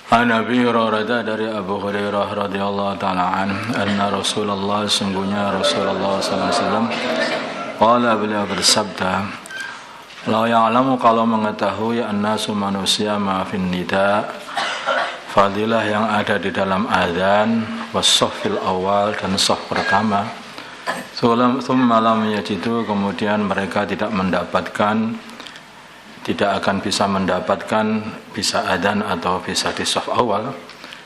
An Abi Hurairah, dari Abu Hurairah radhiyallahu taala anna Rasulullah, sungguhnya Rasulullah sallallahu alaihi wasallam qala, beliau bersabda, la ya'lamu, kalau mengetahui, annasu manusia, ma fin nida, fadilah yang ada di dalam azan, was-shaffil awal, dan shaf pertama, thumma lam yajidu, kemudian mereka tidak akan bisa mendapatkan bisa adzan atau bisa di shaf awal,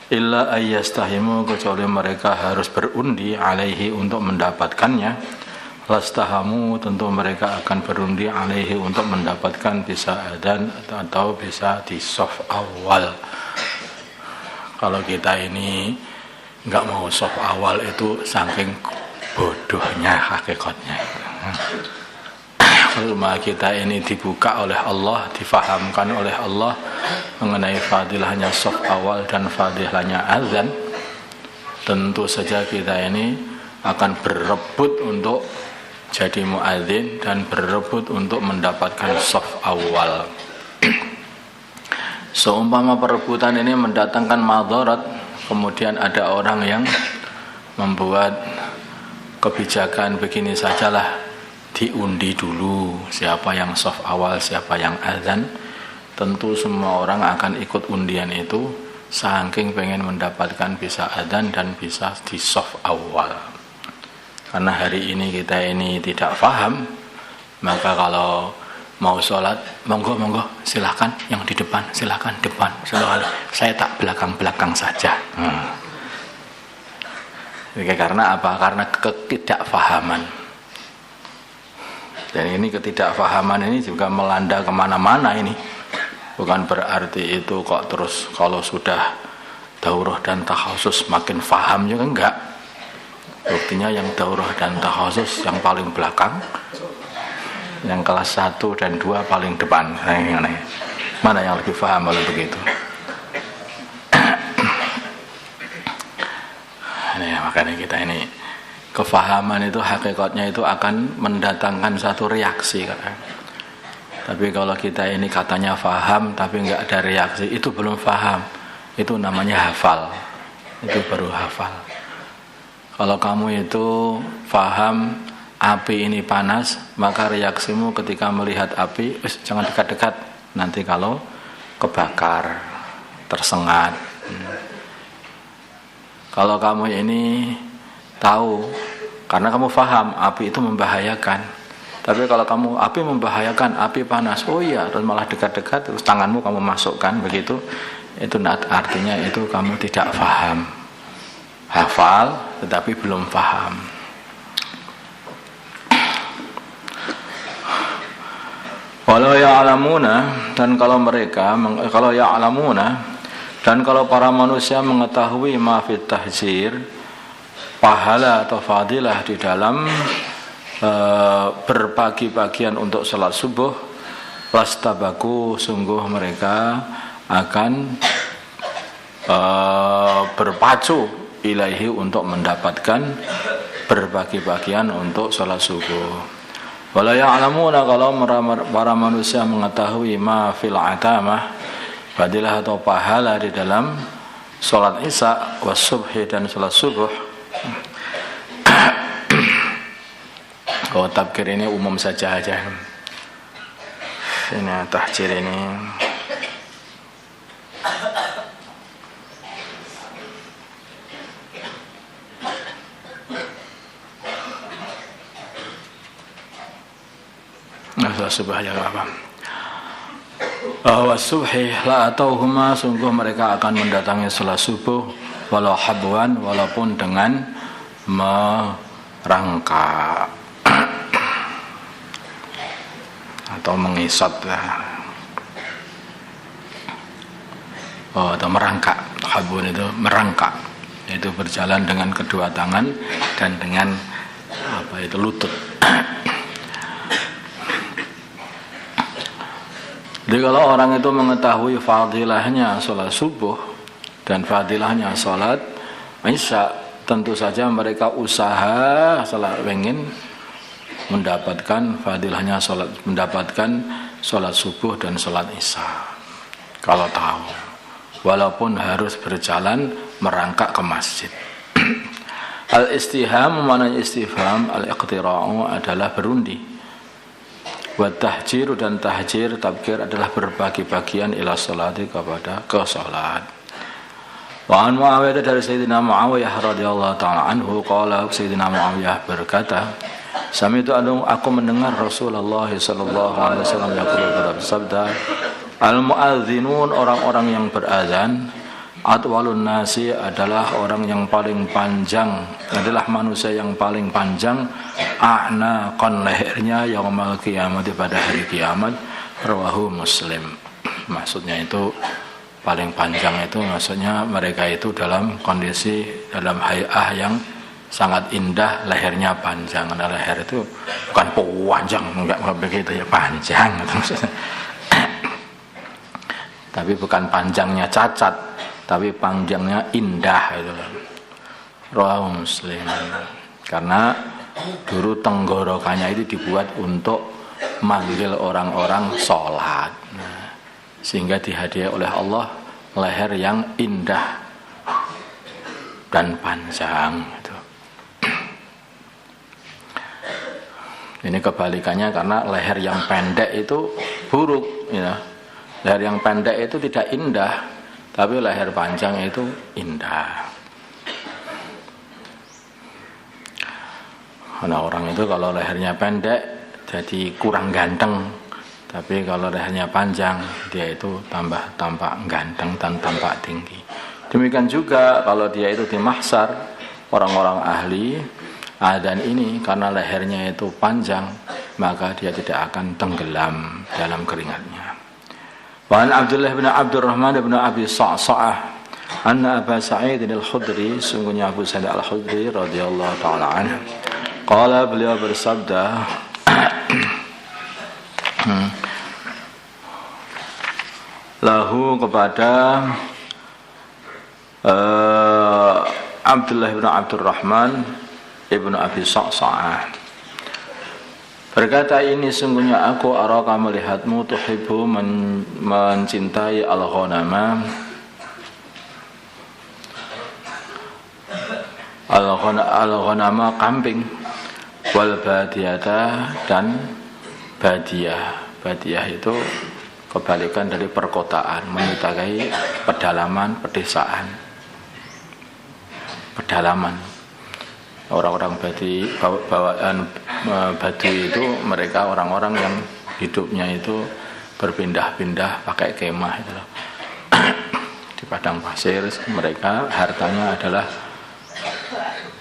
illa ayyastahimu, kecuali mereka harus berundi alaihi untuk mendapatkannya. Lastahamu, tentu mereka akan berundi alaihi untuk mendapatkan bisa adzan atau bisa di shaf awal. Kalau kita ini enggak mau shaf awal itu saking bodohnya hakikatnya. Rumah kita ini dibuka oleh Allah, difahamkan oleh Allah mengenai fadilahnya shaf awal dan fadilahnya azan, tentu saja kita ini akan berebut untuk jadi muadzin dan berebut untuk mendapatkan shaf awal. Seumpama perebutan ini mendatangkan madarat, kemudian ada orang yang membuat kebijakan begini sajalah, diundi dulu siapa yang shaf awal, siapa yang azan. Tentu semua orang akan ikut undian itu, saking pengen mendapatkan bisa azan dan bisa di shaf awal. Karena hari ini kita ini tidak paham, maka kalau mau sholat, monggo silahkan yang di depan, silahkan depan, saya tak belakang saja. Karena apa? Karena ketidakfahaman. Dan ini ketidakfahaman ini juga melanda kemana-mana ini. Bukan berarti itu kok terus kalau sudah daurah dan takhasus makin faham juga, enggak. Buktinya yang daurah dan takhasus yang paling belakang, yang kelas 1 dan 2 paling depan. Mana yang lebih faham kalau begitu? Makanya kita ini, kefahaman itu hakikatnya itu akan mendatangkan satu reaksi. Tapi kalau kita ini katanya faham tapi enggak ada reaksi, itu belum faham. Itu namanya hafal. Itu baru hafal. Kalau kamu itu faham api ini panas, maka reaksimu ketika melihat api, jangan dekat-dekat, nanti kalau kebakar, tersengat. Kalau kamu ini tahu, karena kamu faham api itu membahayakan, tapi kalau kamu api membahayakan, api panas, oh iya, terus malah dekat-dekat, terus tanganmu kamu masukkan begitu, itu artinya itu kamu tidak faham. Hafal tetapi belum faham. Walau ya'lamuna, dan kalau para manusia mengetahui ma fit tahzir, pahala atau fadilah di dalam berbagi-bagian untuk salat subuh, lastabaku, sungguh mereka akan berpacu ilaihi untuk mendapatkan berbagi-bagian untuk salat subuh. Wala ya'lamuna, kalau para manusia mengetahui ma fil atamah, fadilah atau pahala di dalam salat isya was subhi dan salat subuh. Tabkir ini umum saja. Ini tahjir ini subuh aja apa? Wasubhi la atauhuma, sungguh mereka akan mendatangi salat subuh walau habwan, walaupun dengan merangkak atau mengisap atau merangkak. Habwan itu merangkak, yaitu berjalan dengan kedua tangan dan dengan lutut. Jadi kalau orang itu mengetahui fadilahnya sholat subuh dan fadilahnya sholat isya, tentu saja mereka usaha ingin mendapatkan fadilahnya mendapatkan sholat subuh dan sholat isya. Kalau tahu, walaupun harus berjalan merangkak ke masjid. Al-istiham maknanya istifham, al-iqtira'u adalah berundi. Wa tahjir dan tahjir tabkir adalah berbagi bagian ila salati kepada ke salat. Wa an Muawiyah dari Sayyidina Muawiyah radhiyallahu taala anhu qala Sayyidina Muawiyah berkata, sami'tu aku mendengar Rasulullah sallallahu alaihi wasallam yaqulu bersabda, al-muadzinun orang-orang yang berazan, atwalun nasi adalah orang yang paling panjang, adalah manusia yang paling panjang, a'naqan lehernya yaumul qiyamah pada hari kiamat, rawahu Muslim. Maksudnya itu paling panjang itu maksudnya mereka itu dalam kondisi dalam hay'ah yang sangat indah, lehernya panjang. Nah, leher itu bukan panjang, enggak begitu ya, panjang maksudnya. Tapi bukan panjangnya cacat, tapi panjangnya indah itu. Rawahu Muslim. Karena dulu tenggorokannya itu dibuat untuk manggil orang-orang sholat. Nah, sehingga dihadiah oleh Allah leher yang indah dan panjang. Gitu. Ini kebalikannya karena leher yang pendek itu buruk. Ya. Leher yang pendek itu tidak indah, tapi leher panjang itu indah. Karena orang itu kalau lehernya pendek jadi kurang ganteng, tapi kalau lehernya panjang dia itu tampak ganteng dan tampak tinggi. Demikian juga kalau dia itu di mahsyar, orang-orang ahli adzan ini karena lehernya itu panjang, maka dia tidak akan tenggelam dalam keringatnya. Wa an Abdullah bin Abdurrahman bin Abi Sa'sa'ah anna Abu Sa'id al-Khudri, sungguhnya Abu Sa'id al-Khudri radhiyallahu taala anhu, qala, beliau bersabda, lahu kepada Abdullah bin Abdurrahman ibnu Abi Sa'sa'ah, berkata ini sungguhnya aku araka melihatmu tuhibbu mencintai al-ghanama kambing, wal badiyata dan badiyah. Badiyah itu kebalikan dari perkotaan, menyukai pedalaman, pedesaan. Pedalaman. Orang-orang bawaan Baduy itu mereka orang-orang yang hidupnya itu berpindah-pindah pakai kemah itu loh. Di padang pasir mereka hartanya adalah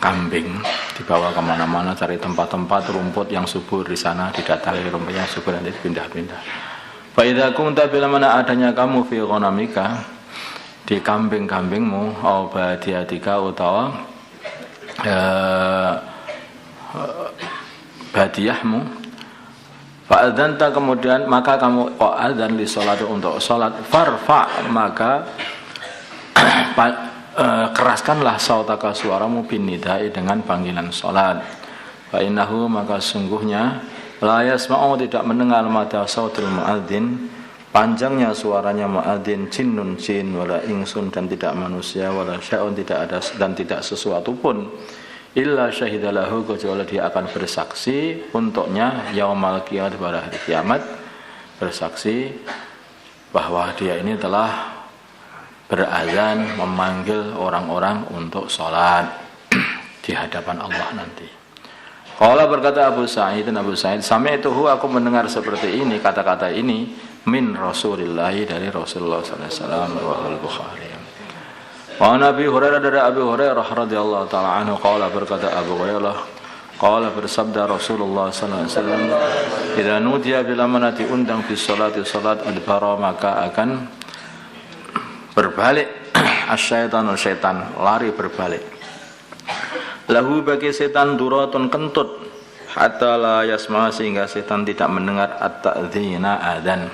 kambing, dibawa kemana-mana cari tempat-tempat rumput yang subur di sana, didatangi rumput yang subur nanti pindah-pindah. Fa idza kunta bila mana adanya kamu fi ghanamika di kambing-kambingmu, au badiyatika utawa badiyahmu, fa'adzanta kemudian maka kamu adzan li salat untuk salat, farfa maka keraskanlah sautaka suaramu bin nidai dengan panggilan salat, fa innahu maka sungguhnya la yasma'u tidak mendengar mata sautul muadzin panjangnya suaranya muadzin jinnun jin wala ingsun dan tidak manusia wala syai'un tidak ada dan tidak sesuatu pun illa syahidalahu kecuali dia akan bersaksi untuknya yaumal qiyamah pada hari kiamat, bersaksi bahwa dia ini telah berazan memanggil orang-orang untuk sholat di hadapan Allah nanti. Qala berkata Abu Sa'id, sami'tuhu aku mendengar seperti ini, kata-kata ini min Rasulillah dari Rasulullah sallallahu alaihi wasallam, riwayat Bukhari. Wa Nabi Hurairah dari Abu Hurairah radhiyallahu taala anhu qala berkata Abu Hurairah qala bersabda Rasulullah sallallahu alaihi wasallam, idza nudiya bila mana diundang fi salati salat adbara maka akan berbalik asyaitanu syaitan, lari berbalik. Lahu bagi setan duratun kentut hatta la yasma sehingga setan tidak mendengar at-ta'dzina adzan.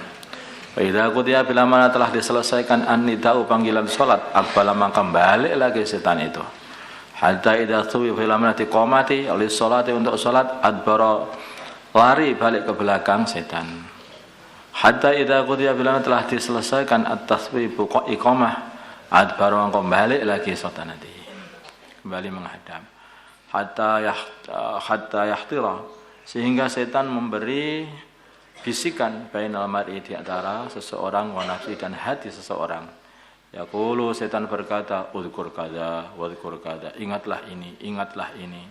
Wa idza qudiya bila mana telah diselesaikan an-nida'u panggilan salat aqbala maka balik lagi setan itu. Hatta idza tuwi bila mana diqamati oleh salati untuk salat adbara lari balik ke belakang setan. Hatta idza qudiya bila mana telah diselesaikan at-taswibu iqamah adbara mongko balik lagi setan nanti. Kembali menghadap. Hatta yahtira, sehingga setan memberi bisikan bainal mar'i di antara seseorang wa nafsi dan hati seseorang. Yaqulu, setan berkata, udhkur kada, wadhkur kada, ingatlah ini, ingatlah ini.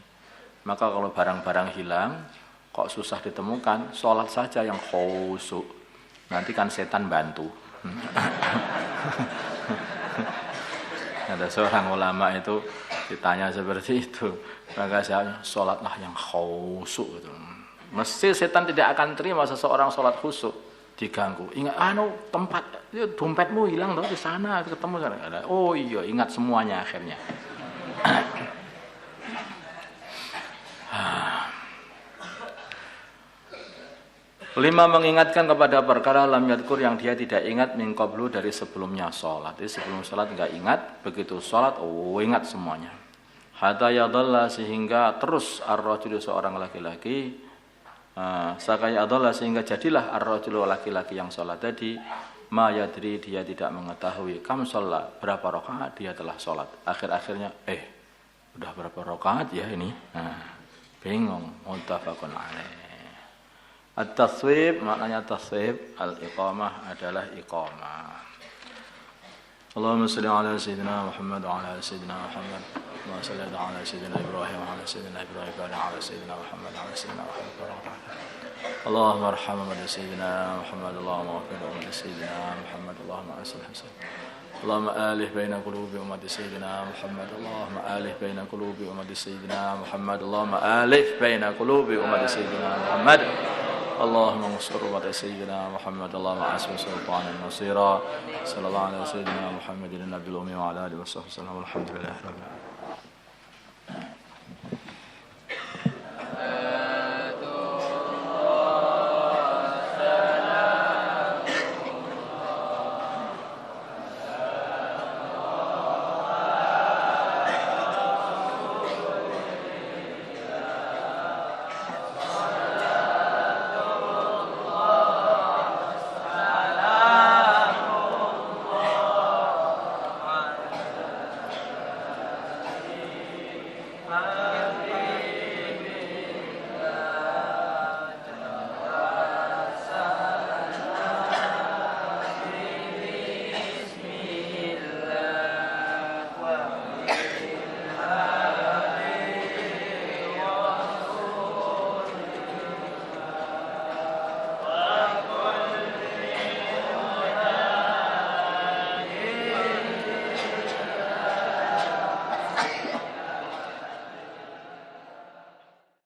Maka kalau barang-barang hilang, kok susah ditemukan, sholat saja yang khusyuk. Nanti kan setan bantu. Ada seorang ulama itu ditanya seperti itu, maka saya sholatlah yang khusyuk gitu. Mesti setan tidak akan terima seseorang sholat khusyuk diganggu. Ingat, tempat dompetmu hilang di sana, ketemu sana. Oh iya, ingat semuanya akhirnya. Lima, mengingatkan kepada perkara lam yadkur yang dia tidak ingat min qablu dari sebelumnya sholat. Jadi sebelum sholat enggak ingat, begitu sholat ingat semuanya. Hatta yadalla, sehingga terus ar-rajulu seorang laki-laki, sakaya adalla, sehingga jadilah ar-rajulu laki-laki yang sholat tadi, ma yadri, dia tidak mengetahui kam sholat, berapa rakaat dia telah sholat. Akhir-akhirnya udah berapa rakaat ya ini, bingung. Muttafaqun alaih. At-taswib, maknanya taswib, al-iqamah adalah iqamah. Allahumma salli ala sayyidina Muhammad wa ala sayyidina Muhammad. Allahumma salli ala sayyidina Ibrahim wa ala sayyidina Ibrahim wa ala sayyidina Muhammad wa ala sayyidina Muhammad. Allahumma arham wa sayyidina Muhammad. Allahumma wafir wa sayyidina Muhammad. Allahumma aslih sayyidina. اللهم آلف بين قلوب أمة سيدنا محمد. اللهم آلف بين قلوب أمة سيدنا محمد. اللهم آلف بين قلوب أمة سيدنا محمد. اللهم انصر أمة سيدنا محمد. اللهم أعز سلطانا نصيرا. صلى الله على سيدنا محمد النبي الأمي وعلى آله وصحبه وسلم. والحمد لله رب العالمين.